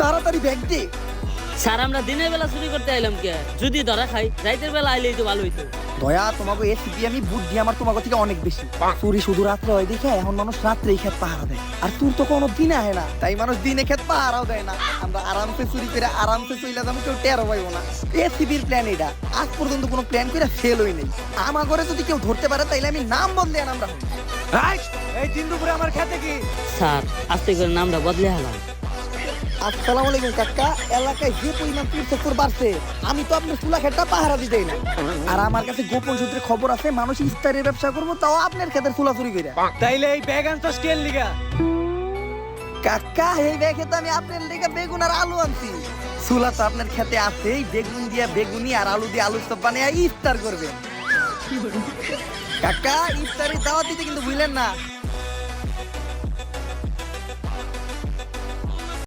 তাড়াতাড়ি ব্যাগ দে। স্যার আমরা দিনের বেলা চুরি করতে আইলাম কে? যদি ধরা খাই রাতের বেলা আইলেই তো ভালো হইতো। দয়া তোমাকে এসিপি আমি বুদ্ধি আমার তোমাকে থেকে অনেক বেশি। চুরি শুধু রাত্রে হয় দেখে এখন মানুষ রাত্রেই খেত পাহারা দেয়, আর তোর তো কোনো দিনে আহে না, তাই মানুষ দিনে খেত পাহারাও দেয় না। আমরা আরামসে চুরি করে আরামসে চলে যাবো, কেউ টেরও পাইবো না। এসিপির প্ল্যান এটা আজ পর্যন্ত কোনো প্ল্যান করে ফেল হই নাই। আমার ঘরে যদি কেউ ধরতে পারে তাইলে আমি নাম বদলে আনাম রাখুন। এই দিন দুপুরে আমার খেতে কি? স্যার আস্তে করে নামটা বদলে হালাম। আসসালামু আলাইকুম কাকা। এলাকায় যে পরিমাণ চুর চক্কর বাড়ছে, আমি তো আপনার চুলা ক্ষেতটা পাহারা দিতেই না। আর আমার কাছে গোপন সূত্রে খবর আছে মানুষ ইফতারের ব্যবসা করবো, তাও আপনার ক্ষেতের চুলা চুরি করে। তাইলে এই ব্যাগ আনছস কেন লিগা? কাকা এই দেখে তো আমি আপনার লেগে বেগুন আর আলু আনছি। চুলা তো আপনার খেতে আছেই, বেগুন দিয়ে বেগুনি আর আলু দিয়ে আলু চপ বানিয়ে ইফতার করবে। কাকা ইফতারি দাওয়াত দিতে কিন্তু ভুলেন না।